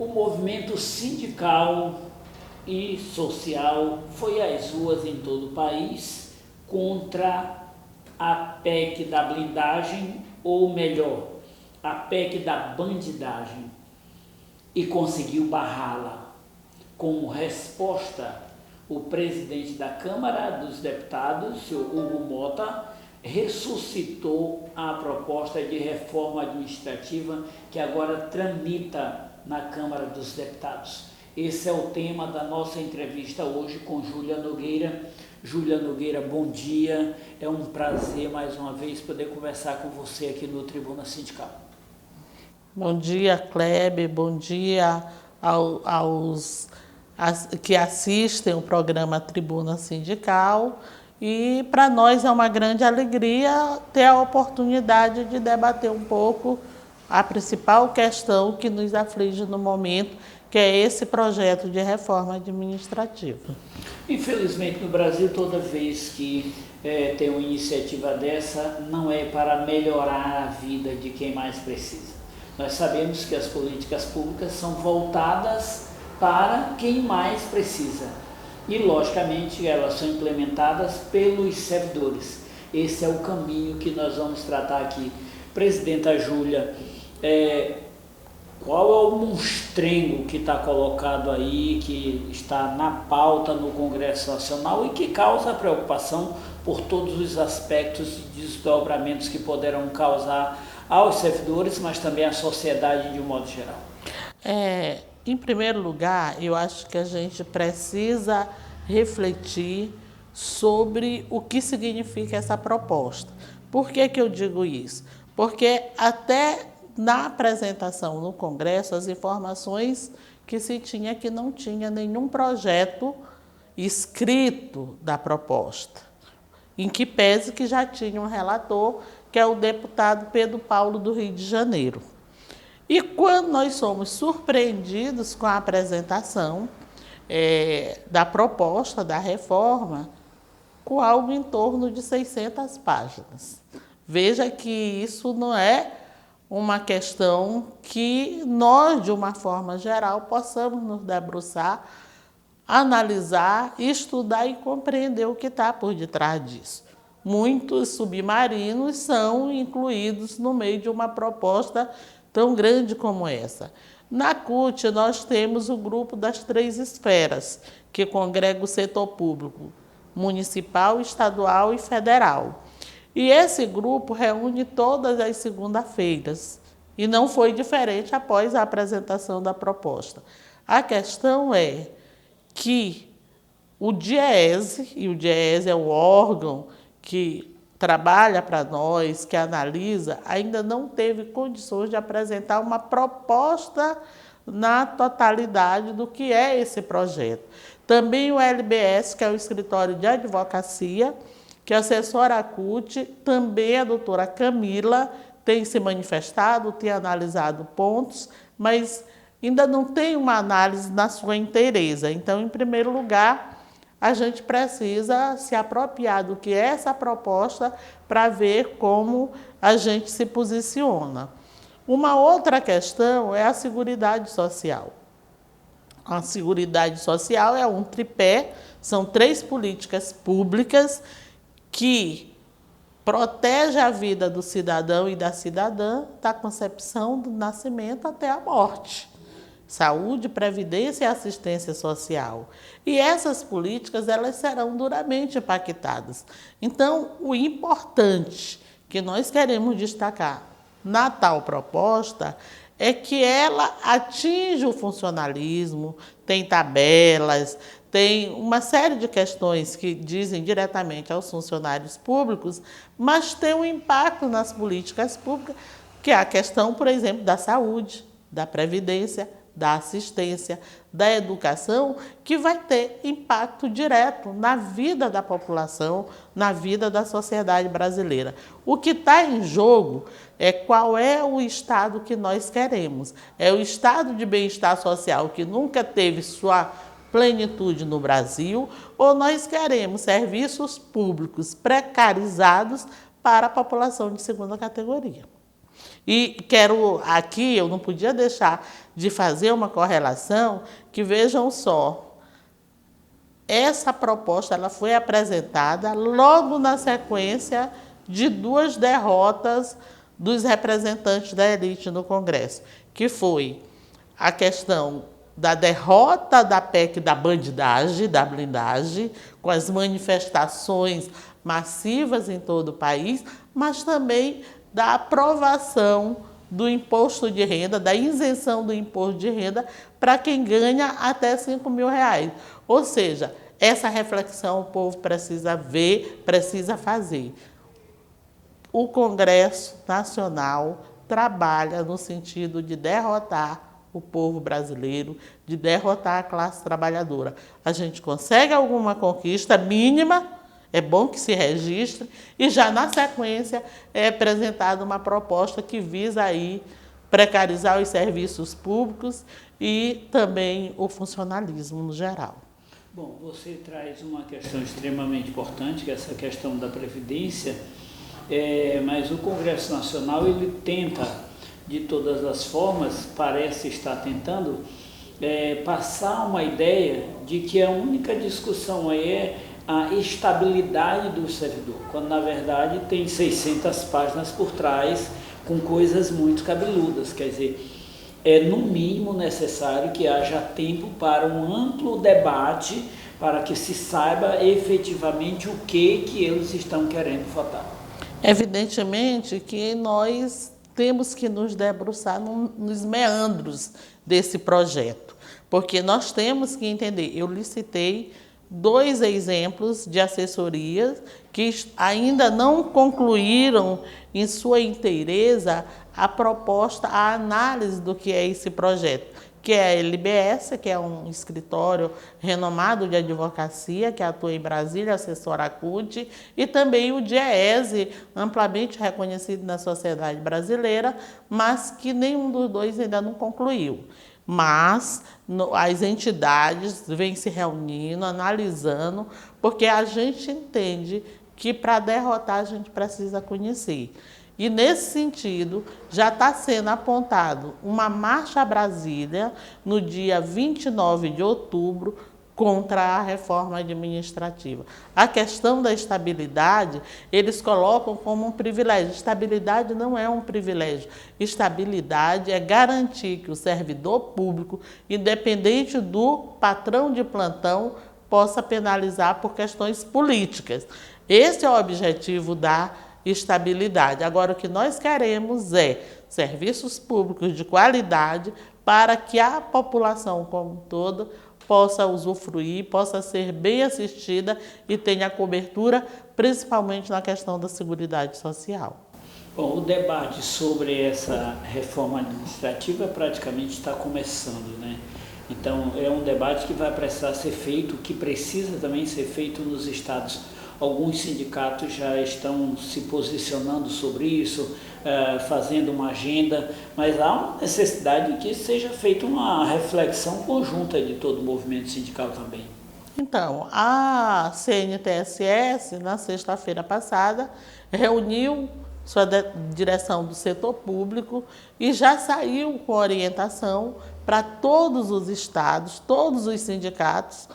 O movimento sindical e social foi às ruas em todo o país contra a PEC da blindagem, ou melhor, a PEC da bandidagem, e conseguiu barrá-la. Como resposta, o presidente da Câmara dos Deputados, o senhor Hugo Mota, ressuscitou a proposta de reforma administrativa que agora tramita na Câmara dos Deputados. Esse é o tema da nossa entrevista hoje com Júlia Nogueira. Júlia Nogueira, bom dia. É um prazer mais uma vez poder conversar com você aqui no Tribuna Sindical. Bom dia, Kleber. Bom dia aos que assistem o programa Tribuna Sindical. E para nós é uma grande alegria ter a oportunidade de debater um pouco a principal questão que nos aflige no momento, que é esse projeto de reforma administrativa. Infelizmente, no Brasil, toda vez que tem uma iniciativa dessa, não é para melhorar a vida de quem mais precisa. Nós sabemos que as políticas públicas são voltadas para quem mais precisa. E, logicamente, elas são implementadas pelos servidores. Esse é o caminho que nós vamos tratar aqui. Presidenta Júlia, qual é o monstrengo que está colocado aí, que está na pauta no Congresso Nacional e que causa preocupação por todos os aspectos e desdobramentos que poderão causar aos servidores, mas também à sociedade de um modo geral? Em primeiro lugar, eu acho que a gente precisa refletir sobre o que significa essa proposta. Por que eu digo isso? Porque até na apresentação no Congresso, as informações que se tinha que não tinha nenhum projeto escrito da proposta, em que pese que já tinha um relator, que é o deputado Pedro Paulo do Rio de Janeiro. E quando nós somos surpreendidos com a apresentação da proposta da reforma, com algo em torno de 600 páginas. Veja que isso não é uma questão que nós, de uma forma geral, possamos nos debruçar, analisar, estudar e compreender o que está por detrás disso. Muitos submarinos são incluídos no meio de uma proposta tão grande como essa. Na CUT, nós temos o grupo das 3 esferas, que congrega o setor público municipal, estadual e federal. E esse grupo reúne todas as segundas-feiras, e não foi diferente após a apresentação da proposta. A questão é que o DIEESE, e o DIEESE é o órgão que trabalha para nós, que analisa, ainda não teve condições de apresentar uma proposta na totalidade do que é esse projeto. Também o LBS, que é o Escritório de Advocacia, que assessora a CUT, também a doutora Camila tem se manifestado, tem analisado pontos, mas ainda não tem uma análise na sua inteireza. Então, em primeiro lugar, a gente precisa se apropriar do que é essa proposta para ver como a gente se posiciona. Uma outra questão é a Seguridade Social. A Seguridade Social é um tripé, são 3 políticas públicas que protegem a vida do cidadão e da cidadã da concepção do nascimento até a morte. Saúde, previdência e assistência social. E essas políticas, elas serão duramente impactadas. Então, o importante que nós queremos destacar na tal proposta é que ela atinge o funcionalismo, tem tabelas, tem uma série de questões que dizem diretamente aos funcionários públicos, mas tem um impacto nas políticas públicas, que é a questão, por exemplo, da saúde, da previdência, da assistência, da educação, que vai ter impacto direto na vida da população, na vida da sociedade brasileira. O que está em jogo é qual é o estado que nós queremos. É o estado de bem-estar social que nunca teve sua plenitude no Brasil, ou nós queremos serviços públicos precarizados para a população de segunda categoria. E quero aqui, eu não podia deixar de fazer uma correlação, que vejam só, essa proposta ela foi apresentada logo na sequência de 2 derrotas dos representantes da elite no Congresso, que foi a questão da derrota da PEC da bandidagem, da blindagem, com as manifestações massivas em todo o país, mas também da aprovação do imposto de renda, da isenção do imposto de renda para quem ganha até R$5.000. Ou seja, essa reflexão o povo precisa ver, precisa fazer. O Congresso Nacional trabalha no sentido de derrotar o povo brasileiro, de derrotar a classe trabalhadora. A gente consegue alguma conquista mínima, é bom que se registre, e já na sequência é apresentada uma proposta que visa aí precarizar os serviços públicos e também o funcionalismo no geral. Bom, você traz uma questão extremamente importante, que é essa questão da Previdência, mas o Congresso Nacional ele tenta, de todas as formas, parece estar tentando passar uma ideia de que a única discussão aí é a estabilidade do servidor, quando na verdade tem 600 páginas por trás com coisas muito cabeludas. Quer dizer, é no mínimo necessário que haja tempo para um amplo debate, para que se saiba efetivamente o que eles estão querendo votar. Evidentemente que nós temos que nos debruçar nos meandros desse projeto, porque nós temos que entender, eu lhe citei 2 exemplos de assessorias que ainda não concluíram em sua inteireza a proposta, a análise do que é esse projeto, que é a LBS, que é um escritório renomado de advocacia, que atua em Brasília, assessora a CUT, e também o DIEESE, amplamente reconhecido na sociedade brasileira, mas que nenhum dos 2 ainda não concluiu. Mas as entidades vêm se reunindo, analisando, porque a gente entende que para derrotar a gente precisa conhecer. E nesse sentido, já está sendo apontado uma marcha a Brasília no dia 29 de outubro contra a reforma administrativa. A questão da estabilidade, eles colocam como um privilégio. Estabilidade não é um privilégio. Estabilidade é garantir que o servidor público, independente do patrão de plantão, possa penalizar por questões políticas. Esse é o objetivo da estabilidade. Agora, o que nós queremos é serviços públicos de qualidade para que a população como um todo possa usufruir, possa ser bem assistida e tenha cobertura, principalmente na questão da seguridade social. Bom, o debate sobre essa reforma administrativa praticamente está começando, né? Então, é um debate que vai precisar ser feito, que precisa também ser feito nos estados. Alguns sindicatos já estão se posicionando sobre isso, fazendo uma agenda, mas há uma necessidade de que seja feita uma reflexão conjunta de todo o movimento sindical também. Então, a CNTS-S, na sexta-feira passada, reuniu sua direção do setor público e já saiu com orientação para todos os estados, todos os sindicatos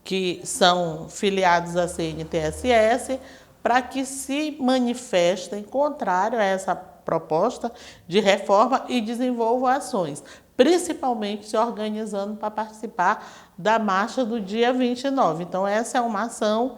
que são filiados à CNTS-S, para que se manifestem contrário a essa proposta de reforma e desenvolvam ações, principalmente se organizando para participar da marcha do dia 29. Então, essa é uma ação.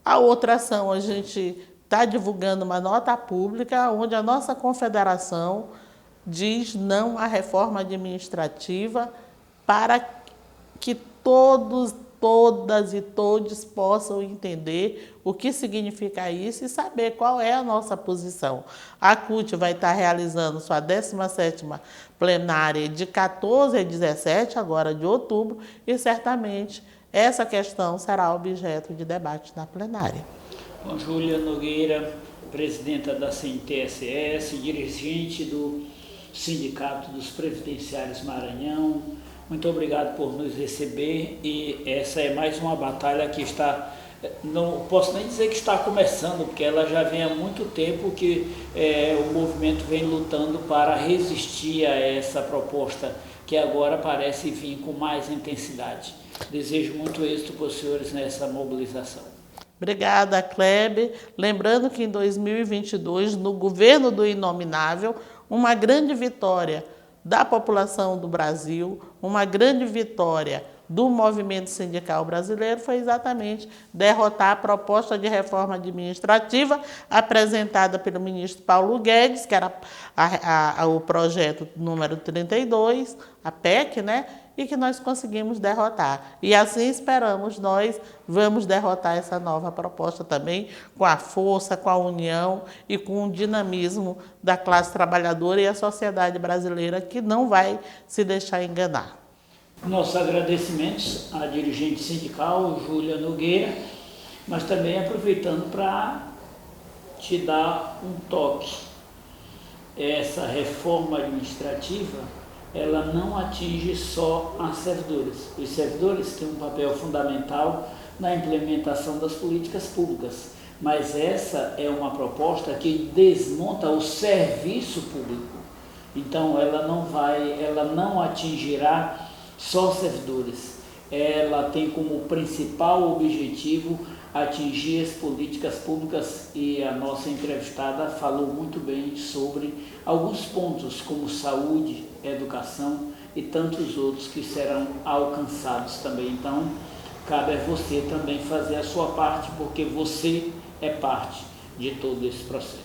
A outra ação, a gente está divulgando uma nota pública, onde a nossa confederação diz não à reforma administrativa, para que todas e todos possam entender o que significa isso e saber qual é a nossa posição. A CUT vai estar realizando sua 17ª plenária de 14 a 17, agora de outubro, e certamente essa questão será objeto de debate na plenária. Bom, Júlia Nogueira, presidenta da CNTS-S, dirigente do Sindicato dos Previdenciários Maranhão, muito obrigado por nos receber, e essa é mais uma batalha que está Não posso nem dizer que está começando, porque ela já vem há muito tempo que o movimento vem lutando para resistir a essa proposta, que agora parece vir com mais intensidade. Desejo muito êxito para os senhores nessa mobilização. Obrigada, Kleber. Lembrando que em 2022, no governo do Inominável, uma grande vitória da população do Brasil, uma grande vitória do movimento sindical brasileiro foi exatamente derrotar a proposta de reforma administrativa apresentada pelo ministro Paulo Guedes, que era o projeto número 32, a PEC, né? E que nós conseguimos derrotar. E assim esperamos, nós vamos derrotar essa nova proposta também com a força, com a união e com o dinamismo da classe trabalhadora e a sociedade brasileira, que não vai se deixar enganar. Nossos agradecimentos à dirigente sindical, Júlia Nogueira, mas também aproveitando para te dar um toque. Essa reforma administrativa, ela não atinge só as servidoras. Os servidores têm um papel fundamental na implementação das políticas públicas, mas essa é uma proposta que desmonta o serviço público. Então ela não atingirá só servidores. Ela tem como principal objetivo atingir as políticas públicas, e a nossa entrevistada falou muito bem sobre alguns pontos como saúde, educação e tantos outros que serão alcançados também. Então, cabe a você também fazer a sua parte, porque você é parte de todo esse processo.